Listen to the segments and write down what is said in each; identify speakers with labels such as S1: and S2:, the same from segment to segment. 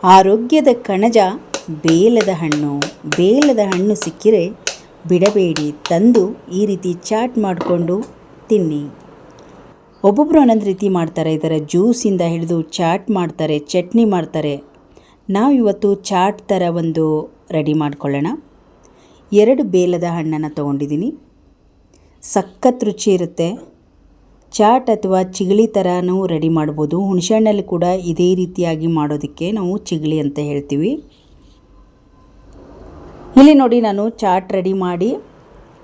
S1: ಆರೋಗ್ಯದ ಕಣಜ ಬೇಲದ ಹಣ್ಣು. ಬೇಲದ ಹಣ್ಣು ಸಿಕ್ಕಿರೆ ಬಿಡಬೇಡಿ, ತಂದು ಈ ರೀತಿ ಚಾಟ್ ಮಾಡಿಕೊಂಡು ತಿನ್ನಿ. ಒಬ್ಬೊಬ್ಬರು ಒಂದೊಂದು ರೀತಿ ಮಾಡ್ತಾರೆ. ಇದರ ಜ್ಯೂಸಿಂದ ಹಿಡಿದು ಚಾಟ್ ಮಾಡ್ತಾರೆ, ಚಟ್ನಿ ಮಾಡ್ತಾರೆ. ನಾವು ಇವತ್ತು ಚಾಟ್ ಥರ ಒಂದು ರೆಡಿ ಮಾಡ್ಕೊಳ್ಳೋಣ. 2 ಬೇಲದ ಹಣ್ಣನ್ನು ತೊಗೊಂಡಿದ್ದೀನಿ. ಸಖತ್ ರುಚಿ ಇರುತ್ತೆ. ಚಾಟ್ ಅಥವಾ ಚಿಗಳಿ ಥರನೂ ರೆಡಿ ಮಾಡ್ಬೋದು. ಹುಣಸೆಹಣ್ಣಲ್ಲಿ ಕೂಡ ಇದೇ ರೀತಿಯಾಗಿ ಮಾಡೋದಕ್ಕೆ ನಾವು ಚಿಗಳಿ ಅಂತ ಹೇಳ್ತೀವಿ. ಇಲ್ಲಿ ನೋಡಿ, ನಾನು ಚಾಟ್ ರೆಡಿ ಮಾಡಿ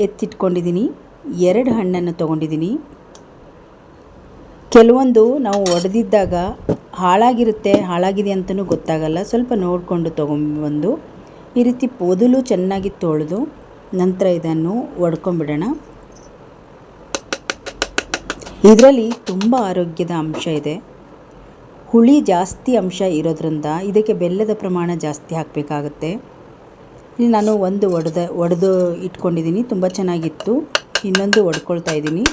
S1: ಎತ್ತಿಟ್ಕೊಂಡಿದ್ದೀನಿ. 2 ಹಣ್ಣನ್ನು ತೊಗೊಂಡಿದ್ದೀನಿ. ಕೆಲವೊಂದು ನಾವು ಒಡೆದಿದ್ದಾಗ ಹಾಳಾಗಿದೆ ಅಂತಲೂ ಗೊತ್ತಾಗಲ್ಲ. ಸ್ವಲ್ಪ ನೋಡಿಕೊಂಡು ತೊಗೊಂಡ್ಬಂದು ಈ ರೀತಿ ಮೊದಲು ಚೆನ್ನಾಗಿ ತೊಳೆದು ನಂತರ ಇದನ್ನು ಒಡ್ಕೊಂಬಿಡೋಣ. ಇದರಲ್ಲಿ ತುಂಬ ಆರೋಗ್ಯದ ಅಂಶ ಇದೆ. ಹುಳಿ ಜಾಸ್ತಿ ಅಂಶ ಇರೋದ್ರಿಂದ ಇದಕ್ಕೆ ಬೆಲ್ಲದ ಪ್ರಮಾಣ ಜಾಸ್ತಿ ಹಾಕಬೇಕಾಗತ್ತೆ. ಇಲ್ಲಿ ನಾನು ಒಂದು ಒಡೆದು ಇಟ್ಕೊಂಡಿದ್ದೀನಿ. ತುಂಬ ಚೆನ್ನಾಗಿತ್ತು. ಇನ್ನೊಂದು ಒಡ್ಕೊಳ್ತಾ ಇದ್ದೀನಿ.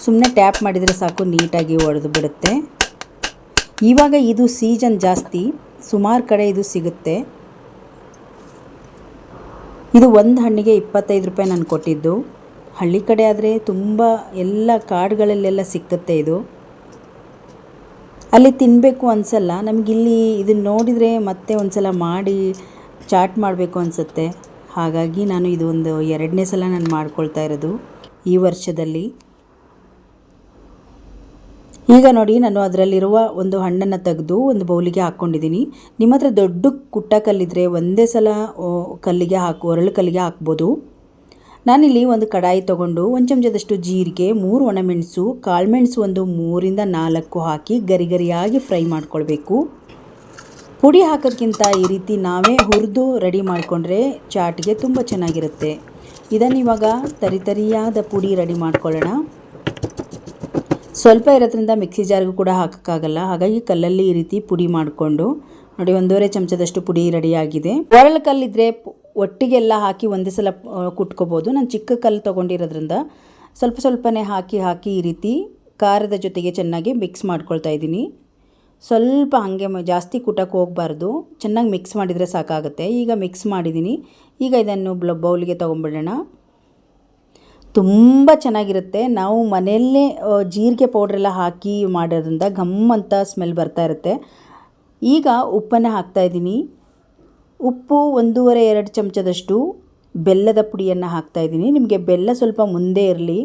S1: ಸುಮ್ಮನೆ ಟ್ಯಾಪ್ ಮಾಡಿದರೆ ಸಾಕು, ನೀಟಾಗಿ ಒಡೆದು ಬಿಡುತ್ತೆ. ಇವಾಗ ಇದು ಸೀಸನ್ ಜಾಸ್ತಿ, ಸುಮಾರು ಕಡೆ ಇದು ಸಿಗುತ್ತೆ. ಇದು ಒಂದು ಹಣ್ಣಿಗೆ 25 ರೂಪಾಯಿ ನಾನು ಕೊಟ್ಟಿದ್ದು. ಹಳ್ಳಿ ಕಡೆ ಆದರೆ ತುಂಬ ಎಲ್ಲ ಕಾಡುಗಳಲ್ಲೆಲ್ಲ ಸಿಕ್ಕತ್ತೆ. ಇದು ಅಲ್ಲಿ ತಿನ್ನಬೇಕು ಅನಿಸಲ್ಲ ನಮಗಿಲ್ಲಿ. ಇದನ್ನು ನೋಡಿದರೆ ಮತ್ತೆ ಒಂದು ಸಲ ಮಾಡಿ ಚಾಟ್ ಮಾಡಬೇಕು ಅನಿಸುತ್ತೆ. ಹಾಗಾಗಿ ನಾನು ಇದು ಒಂದು 2ನೇ ಸಲ ನಾನು ಮಾಡ್ಕೊಳ್ತಾ ಇರೋದು ಈ ವರ್ಷದಲ್ಲಿ. ಈಗ ನೋಡಿ, ನಾನು ಅದರಲ್ಲಿರುವ ಒಂದು ಹಣ್ಣನ್ನು ತೆಗೆದು ಒಂದು ಬೌಲಿಗೆ ಹಾಕ್ಕೊಂಡಿದ್ದೀನಿ. ನಿಮ್ಮ ಹತ್ರ ದೊಡ್ಡ ಕುಟ್ಟ ಕಲ್ಲಿದ್ದರೆ ಒಂದೇ ಸಲ ಒರಳು ಕಲ್ಲಿಗೆ ಹಾಕ್ಬೋದು. ನಾನಿಲ್ಲಿ ಒಂದು ಕಡಾಯಿ ತೊಗೊಂಡು 1 ಚಮಚದಷ್ಟು ಜೀರಿಗೆ, 3 ಒಣಮೆಣಸು, ಕಾಳುಮೆಣಸು ಒಂದು 3ರಿಂದ 4 ಹಾಕಿ ಗರಿಗರಿಯಾಗಿ ಫ್ರೈ ಮಾಡ್ಕೊಳ್ಬೇಕು. ಪುಡಿ ಹಾಕೋಕ್ಕಿಂತ ಈ ರೀತಿ ನಾವೇ ಹುರಿದು ರೆಡಿ ಮಾಡಿಕೊಂಡ್ರೆ ಚಾಟ್ಗೆ ತುಂಬ ಚೆನ್ನಾಗಿರುತ್ತೆ. ಇದನ್ನು ಇವಾಗ ತರಿಯಾದ ಪುಡಿ ರೆಡಿ ಮಾಡ್ಕೊಳ್ಳೋಣ. ಸ್ವಲ್ಪ ಇರೋದ್ರಿಂದ ಮಿಕ್ಸಿ ಜಾರ್ಗೂ ಕೂಡ ಹಾಕೋಕ್ಕಾಗಲ್ಲ. ಹಾಗಾಗಿ ಕಲ್ಲಲ್ಲಿ ಈ ರೀತಿ ಪುಡಿ ಮಾಡಿಕೊಂಡು ನೋಡಿ, 1.5 ಚಮಚದಷ್ಟು ಪುಡಿ ರೆಡಿಯಾಗಿದೆ. ಒರಳು ಕಲ್ಲಿದ್ದರೆ ಒಟ್ಟಿಗೆಲ್ಲ ಹಾಕಿ ಒಂದೇ ಸಲ ಕುಟ್ಕೋಬೋದು. ನಾನು ಚಿಕ್ಕ ಕಲ್ಲು ತೊಗೊಂಡಿರೋದ್ರಿಂದ ಸ್ವಲ್ಪನೇ ಹಾಕಿ ಈ ರೀತಿ ಖಾರದ ಜೊತೆಗೆ ಚೆನ್ನಾಗಿ ಮಿಕ್ಸ್ ಮಾಡ್ಕೊಳ್ತಾ ಇದ್ದೀನಿ. ಸ್ವಲ್ಪ ಹಾಗೆ ಜಾಸ್ತಿ ಕುಟಕ್ಕೆ ಹೋಗಬಾರ್ದು, ಚೆನ್ನಾಗಿ ಮಿಕ್ಸ್ ಮಾಡಿದರೆ ಸಾಕಾಗುತ್ತೆ. ಈಗ ಮಿಕ್ಸ್ ಮಾಡಿದ್ದೀನಿ. ಈಗ ಇದನ್ನು ಬೌಲಿಗೆ ತೊಗೊಂಡ್ಬಿಡೋಣ. ತುಂಬ ಚೆನ್ನಾಗಿರುತ್ತೆ. ನಾವು ಮನೆಯಲ್ಲೇ ಜೀರಿಗೆ ಪೌಡ್ರೆಲ್ಲ ಹಾಕಿ ಮಾಡೋದ್ರಿಂದ ಘಮ್ಮಂತ ಸ್ಮೆಲ್ ಬರ್ತಾ ಇರುತ್ತೆ. ಈಗ ಉಪ್ಪನ್ನು ಹಾಕ್ತಾಯಿದ್ದೀನಿ. ಉಪ್ಪು 1.5-2 ಚಮಚದಷ್ಟು ಬೆಲ್ಲದ ಪುಡಿಯನ್ನು ಹಾಕ್ತಾಯಿದ್ದೀನಿ. ನಿಮಗೆ ಬೆಲ್ಲ ಸ್ವಲ್ಪ ಮುಂದೆ ಇರಲಿ.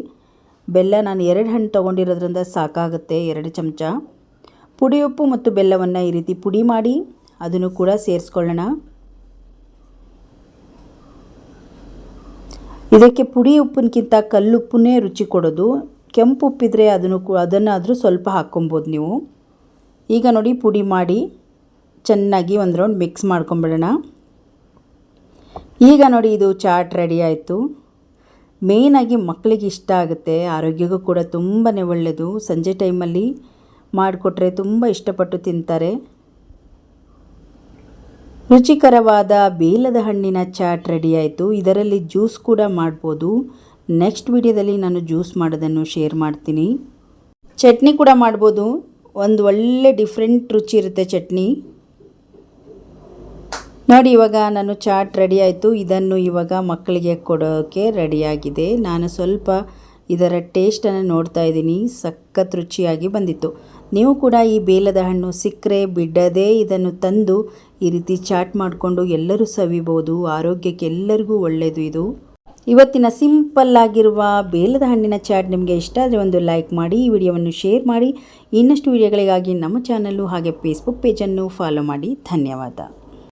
S1: ಬೆಲ್ಲ ನಾನು 2 ಹಣ್ಣು ತೊಗೊಂಡಿರೋದ್ರಿಂದ ಸಾಕಾಗುತ್ತೆ. 2 ಚಮಚ ಪುಡಿ ಉಪ್ಪು ಮತ್ತು ಬೆಲ್ಲವನ್ನು ಈ ರೀತಿ ಪುಡಿ ಮಾಡಿ ಅದನ್ನು ಕೂಡ ಸೇರಿಸ್ಕೊಳ್ಳೋಣ. ಇದಕ್ಕೆ ಪುಡಿ ಉಪ್ಪಿನಕ್ಕಿಂತ ಕಲ್ಲುಪ್ಪನ್ನೇ ರುಚಿ ಕೊಡೋದು. ಕೆಂಪು ಉಪ್ಪಿದ್ರೆ ಅದನ್ನಾದರೂ ಸ್ವಲ್ಪ ಹಾಕ್ಕೊಬೋದು ನೀವು. ಈಗ ನೋಡಿ, ಪುಡಿ ಮಾಡಿ ಚೆನ್ನಾಗಿ ಒಂದು ರೌಂಡ್ ಮಿಕ್ಸ್ ಮಾಡ್ಕೊಂಬಿಡೋಣ. ಈಗ ನೋಡಿ, ಇದು ಚಾಟ್ ರೆಡಿ ಆಯಿತು. ಮೇಯ್ನಾಗಿ ಮಕ್ಕಳಿಗೆ ಇಷ್ಟ ಆಗುತ್ತೆ, ಆರೋಗ್ಯಕ್ಕೂ ಕೂಡ ತುಂಬಾ ಒಳ್ಳೆಯದು. ಸಂಜೆ ಟೈಮಲ್ಲಿ ಮಾಡಿಕೊಟ್ರೆ ತುಂಬ ಇಷ್ಟಪಟ್ಟು ತಿಂತಾರೆ. ರುಚಿಕರವಾದ ಬೇಲದ ಹಣ್ಣಿನ ಚಾಟ್ ರೆಡಿ ಆಯಿತು. ಇದರಲ್ಲಿ ಜ್ಯೂಸ್ ಕೂಡ ಮಾಡ್ಬೋದು. ನೆಕ್ಸ್ಟ್ ವಿಡಿಯೋದಲ್ಲಿ ನಾನು ಜ್ಯೂಸ್ ಮಾಡೋದನ್ನು ಶೇರ್ ಮಾಡ್ತೀನಿ. ಚಟ್ನಿ ಕೂಡ ಮಾಡ್ಬೋದು. ಒಂದು ಒಳ್ಳೆ ಡಿಫ್ರೆಂಟ್ ರುಚಿ ಇರುತ್ತೆ ಚಟ್ನಿ. ನೋಡಿ, ಇವಾಗ ನಾನು ಚಾಟ್ ರೆಡಿ ಆಯಿತು. ಇದನ್ನು ಇವಾಗ ಮಕ್ಕಳಿಗೆ ಕೊಡೋಕ್ಕೆ ರೆಡಿಯಾಗಿದೆ. ನಾನು ಸ್ವಲ್ಪ ಇದರ ಟೇಸ್ಟನ್ನು ನೋಡ್ತಾ ಇದ್ದೀನಿ. ಸಖತ್ ರುಚಿಯಾಗಿ ಬಂದಿತ್ತು. ನೀವು ಕೂಡ ಈ ಬೇಲದ ಹಣ್ಣು ಸಿಕ್ಕರೆ ಬಿಡದೆ ಇದನ್ನು ತಂದು ಈ ರೀತಿ ಚಾಟ್ ಮಾಡಿಕೊಂಡು ಎಲ್ಲರೂ ಸವಿಬೋದು. ಆರೋಗ್ಯಕ್ಕೆ ಎಲ್ಲರಿಗೂ ಒಳ್ಳೆಯದು ಇದು. ಇವತ್ತಿನ ಸಿಂಪಲ್ ಆಗಿರುವ ಬೇಲದ ಹಣ್ಣಿನ ಚಾಟ್ ನಿಮಗೆ ಇಷ್ಟ ಆದರೆ ಒಂದು ಲೈಕ್ ಮಾಡಿ, ಈ ವಿಡಿಯೋವನ್ನು ಶೇರ್ ಮಾಡಿ. ಇನ್ನಷ್ಟು ವಿಡಿಯೋಗಳಿಗಾಗಿ ನಮ್ಮ ಚಾನಲ್ಲು ಹಾಗೆ ಫೇಸ್ಬುಕ್ ಪೇಜನ್ನು ಫಾಲೋ ಮಾಡಿ. ಧನ್ಯವಾದ.